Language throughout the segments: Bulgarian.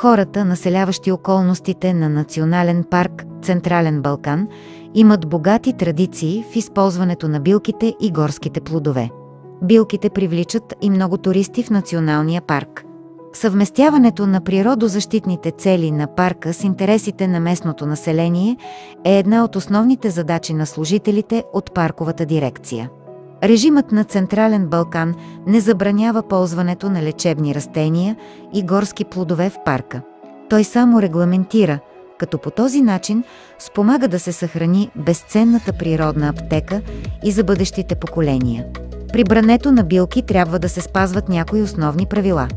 Хората, населяващи околностите на Национален парк Централен Балкан, имат богати традиции в използването на билките и горските плодове. Билките привличат и много туристи в националния парк. Съвместяването на природозащитните цели на парка с интересите на местното население е една от основните задачи на служителите от парковата дирекция. Режимът на Централен Балкан не забранява ползването на лечебни растения и горски плодове в парка. Той само регламентира, като по този начин спомага да се съхрани безценната природна аптека и за бъдещите поколения. При брането на билки трябва да се спазват някои основни правила.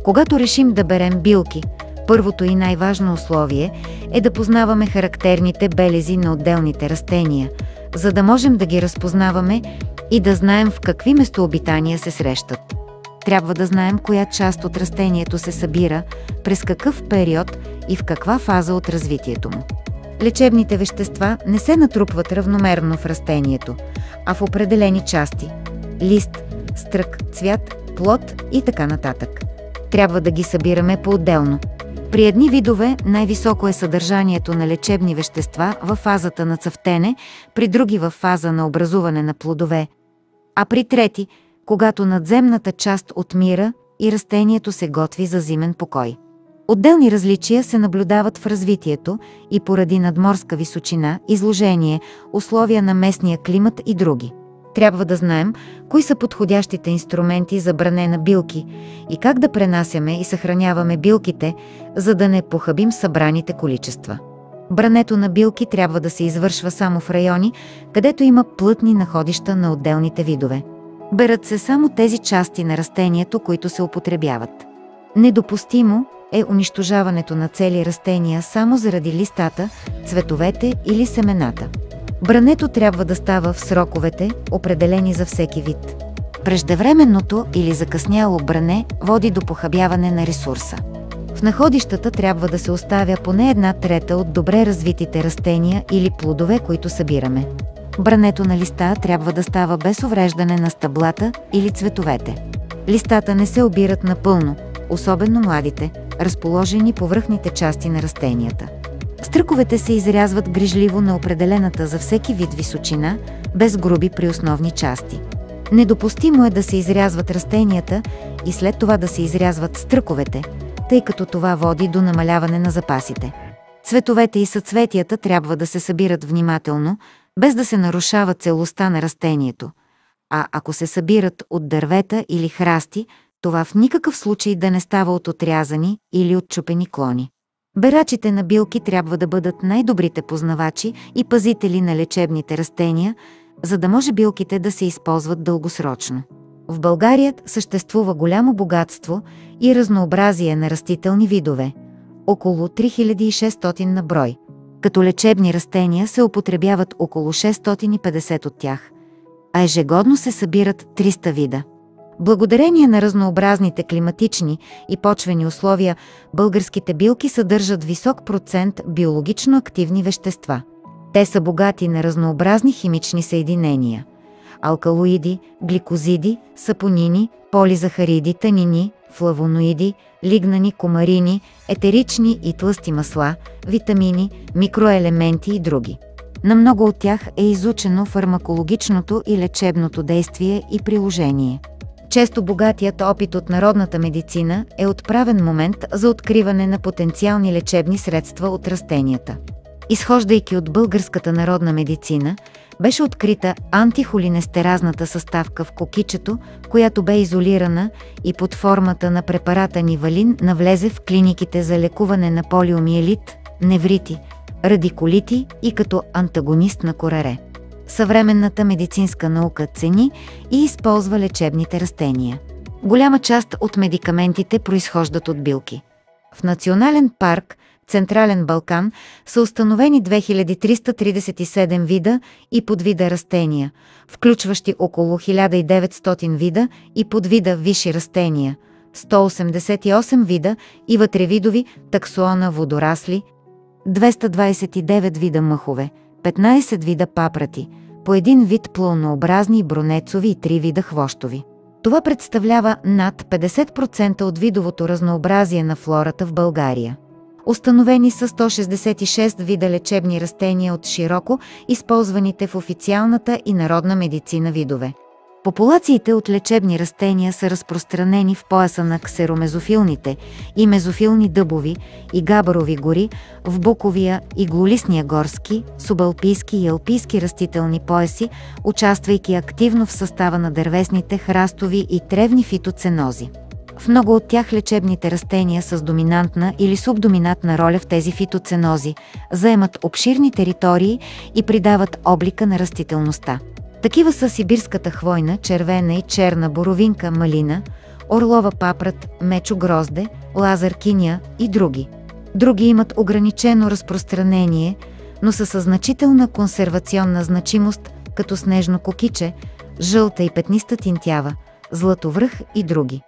Когато решим да берем билки, първото и най-важно условие е да познаваме характерните белези на отделните растения, за да можем да ги разпознаваме и да знаем в какви местообитания се срещат. Трябва да знаем коя част от растението се събира, през какъв период и в каква фаза от развитието му. Лечебните вещества не се натрупват равномерно в растението, а в определени части – лист, стрък, цвят, плод и така нататък. Трябва да ги събираме по-отделно. При едни видове най-високо е съдържанието на лечебни вещества във фазата на цъфтене, при други във фаза на образуване на плодове, а при трети, когато надземната част отмира и растението се готви за зимен покой. Отделни различия се наблюдават в развитието и поради надморска височина, изложение, условия на местния климат и други. Трябва да знаем кои са подходящите инструменти за бране на билки и как да пренасяме и съхраняваме билките, за да не похабим събраните количества. Брането на билки трябва да се извършва само в райони, където има плътни находища на отделните видове. Берат се само тези части на растението, които се употребяват. Недопустимо е унищожаването на цели растения само заради листата, цветовете или семената. Брането трябва да става в сроковете, определени за всеки вид. Преждевременното или закъсняло бране води до похабяване на ресурса. В находищата трябва да се оставя поне 1/3 от добре развитите растения или плодове, които събираме. Брането на листа трябва да става без увреждане на стъблата или цветовете. Листата не се обират напълно, особено младите, разположени по връхните части на растенията. Стръковете се изрязват грижливо на определената за всеки вид височина, без груби при основни части. Недопустимо е да се изрязват растенията и след това да се изрязват стръковете, тъй като това води до намаляване на запасите. Цветовете и съцветията трябва да се събират внимателно, без да се нарушава целостта на растението. А ако се събират от дървета или храсти, това в никакъв случай да не става от отрязани или отчупени клони. Берачите на билки трябва да бъдат най-добрите познавачи и пазители на лечебните растения, за да може билките да се използват дългосрочно. В България съществува голямо богатство и разнообразие на растителни видове – около 3600 на брой. Като лечебни растения се употребяват около 650 от тях, а ежегодно се събират 300 вида. Благодарение на разнообразните климатични и почвени условия, българските билки съдържат висок процент биологично активни вещества. Те са богати на разнообразни химични съединения – алкалоиди, гликозиди, сапонини, полизахариди, танини, флавоноиди, лигнани, кумарини, етерични и тлъсти масла, витамини, микроелементи и други. На много от тях е изучено фармакологичното и лечебното действие и приложение. Често богатият опит от народната медицина е отправен момент за откриване на потенциални лечебни средства от растенията. Изхождайки от българската народна медицина, беше открита антихолинестеразната съставка в кокичето, която бе изолирана и под формата на препарата нивалин навлезе в клиниките за лекуване на полиомиелит, неврити, радикулити и като антагонист на кораре. Съвременната медицинска наука цени и използва лечебните растения. Голяма част от медикаментите произхождат от билки. В Национален парк Централен Балкан са установени 2337 вида и подвида растения, включващи около 1900 вида и подвида висши растения, 188 вида и вътревидови таксона водорасли, 229 вида мъхове, 15 вида папрати, по един вид плълнообразни бронецови и 3 вида хвощови. Това представлява над 50% от видовото разнообразие на флората в България. Установени са 166 вида лечебни растения от широко използваните в официалната и народна медицина видове. Популациите от лечебни растения са разпространени в пояса на ксеромезофилните и мезофилни дъбови и габарови гори, в буковия и иглолистния горски, субалпийски и алпийски растителни пояси, участвайки активно в състава на дървесните, храстови и тревни фитоценози. В много от тях лечебните растения с доминантна или субдоминантна роля в тези фитоценози заемат обширни територии и придават облика на растителността. Такива са сибирската хвойна, червена и черна боровинка, малина, орлова папрат, мечо грозде, лазар киня и други. Други имат ограничено разпространение, но са със значителна консервационна значимост, като снежно кокиче, жълта и петниста тинтява, златовръх и други.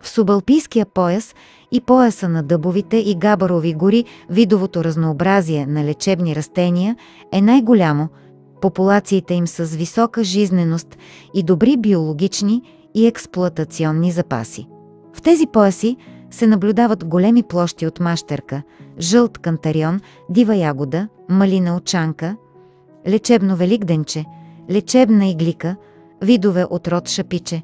В субалпийския пояс и пояса на дъбовите и габарови гори видовото разнообразие на лечебни растения е най-голямо, популациите им с висока жизненост и добри биологични и експлоатационни запаси. В тези пояси се наблюдават големи площи от мащерка, жълт кантарион, дива ягода, малина очанка, лечебно великденче, лечебна иглика, видове от род шапиче,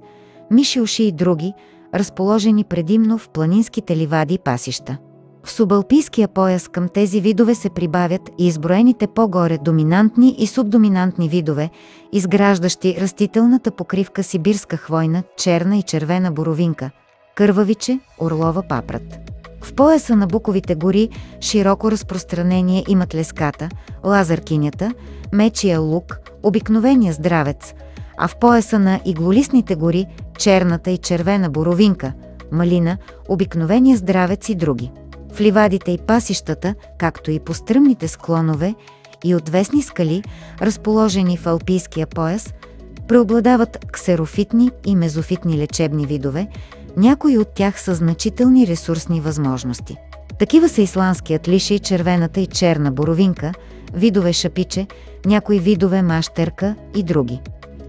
миши уши и други, разположени предимно в планинските ливади и пасища. В субалпийския пояс към тези видове се прибавят и изброените по-горе доминантни и субдоминантни видове, изграждащи растителната покривка сибирска хвойна, черна и червена боровинка, кървавиче, орлова папрат. В пояса на буковите гори широко разпространение имат леската, лазаркинята, мечия лук, обикновения здравец, а в пояса на иглолистните гори черната и червена боровинка, малина, обикновения здравец и други. В ливадите и пасищата, както и по стръмните склонове и отвесни скали, разположени в алпийския пояс, преобладават ксерофитни и мезофитни лечебни видове, някои от тях са значителни ресурсни възможности. Такива са исландският лишей, червената и черна боровинка, видове шапиче, някои видове мащерка и други.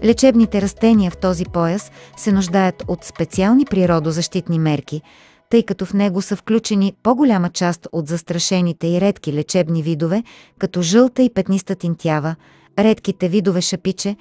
Лечебните растения в този пояс се нуждаят от специални природозащитни мерки, тъй като в него са включени по-голяма част от застрашените и редки лечебни видове, като жълта и петниста тинтява, редките видове шапиче,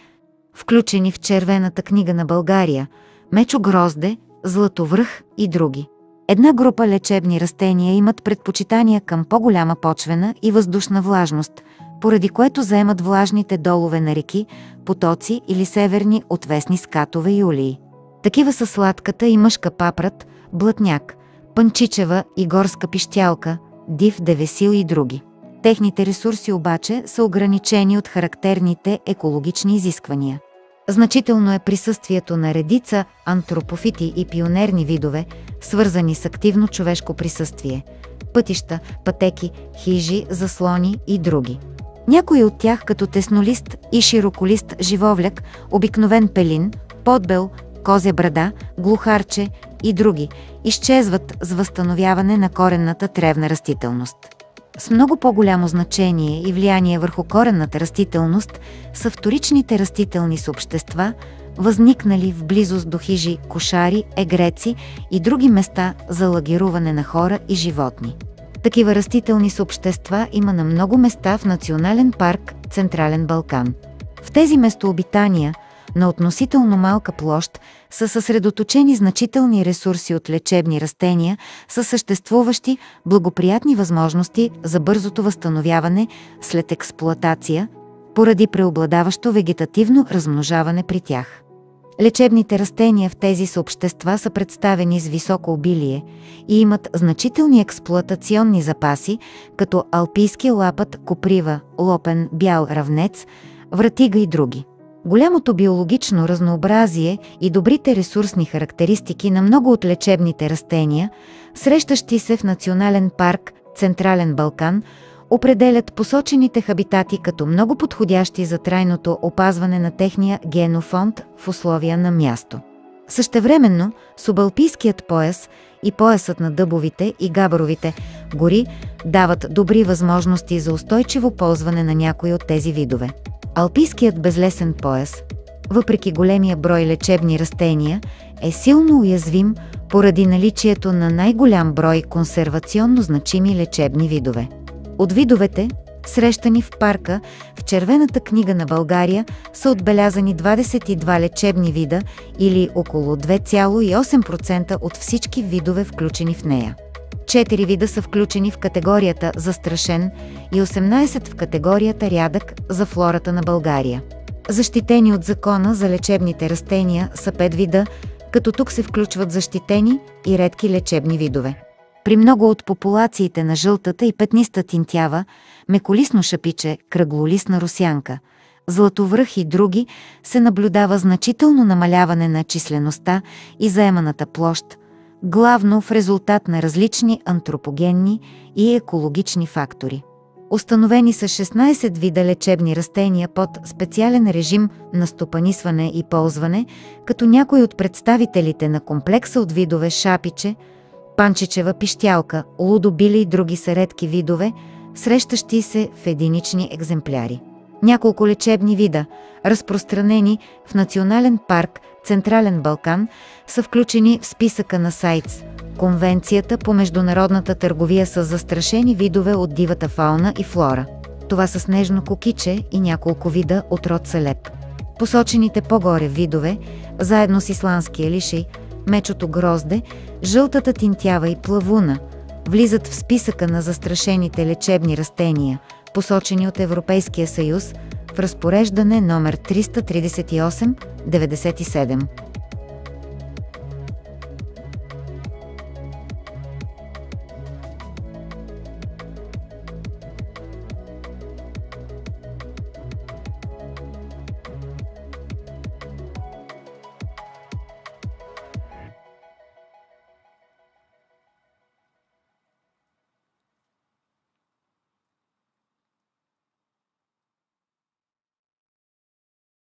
включени в Червената книга на България, мечо грозде, златовръх и други. Една група лечебни растения имат предпочитания към по-голяма почвена и въздушна влажност, поради което заемат влажните долове на реки, потоци или северни отвесни скатове и улии. Такива са сладката и мъжка папрат, блатняк, пънчичева и горска пищялка, див девесил и други. Техните ресурси обаче са ограничени от характерните екологични изисквания. Значително е присъствието на редица антропофити и пионерни видове, свързани с активно човешко присъствие – пътища, пътеки, хижи, заслони и други. Някои от тях, като теснолист и широколист живовляк, обикновен пелин, подбел, козя брада, глухарче и други, изчезват с възстановяване на коренната тревна растителност. С много по-голямо значение и влияние върху коренната растителност са вторичните растителни съобщества, възникнали в близост до хижи, кошари, егреци и други места за лагеруване на хора и животни. Такива растителни съобщества има на много места в Национален парк Централен Балкан. В тези местообитания на относително малка площ са съсредоточени значителни ресурси от лечебни растения със съществуващи благоприятни възможности за бързото възстановяване след експлоатация, поради преобладаващо вегетативно размножаване при тях. Лечебните растения в тези съобщества са представени с високо обилие и имат значителни експлоатационни запаси, като алпийски лапът, коприва, лопен, бял равнец, вратига и други. Голямото биологично разнообразие и добрите ресурсни характеристики на много от лечебните растения, срещащи се в Национален парк Централен Балкан, определят посочените хабитати като много подходящи за трайното опазване на техния генофонд в условия на място. Същевременно, субалпийският пояс и поясът на дъбовите и габаровите гори дават добри възможности за устойчиво ползване на някои от тези видове. Алпийският безлесен пояс, въпреки големия брой лечебни растения, е силно уязвим поради наличието на най-голям брой консервационно значими лечебни видове. От видовете, срещани в парка, в Червената книга на България са отбелязани 22 лечебни вида или около 2,8% от всички видове, включени в нея. 4 вида са включени в категорията застрашен и 18 в категорията рядък за флората на България. Защитени от Закона за лечебните растения са 5 вида, като тук се включват защитени и редки лечебни видове. При много от популациите на жълтата и петниста тинтява, меколисно шапиче, кръглолистна росянка, златовръх и други се наблюдава значително намаляване на числеността и заеманата площ, главно в резултат на различни антропогенни и екологични фактори. Установени са 16 вида лечебни растения под специален режим на стопанисване и ползване, като някои от представителите на комплекса от видове шапиче, панчичева пищялка, лудобили и други са редки видове, срещащи се в единични екземпляри. Няколко лечебни вида, разпространени в Национален парк Централен Балкан, са включени в списъка на САИТЕС, Конвенцията по международната търговия с застрашени видове от дивата фауна и флора. Това са снежно кукиче и няколко вида от род салеп. Посочените по-горе видове, заедно с исландския лишей, мечото грозде, жълтата тинтява и плавуна, влизат в списъка на застрашените лечебни растения, посочени от Европейския съюз в разпореждане номер 338/97.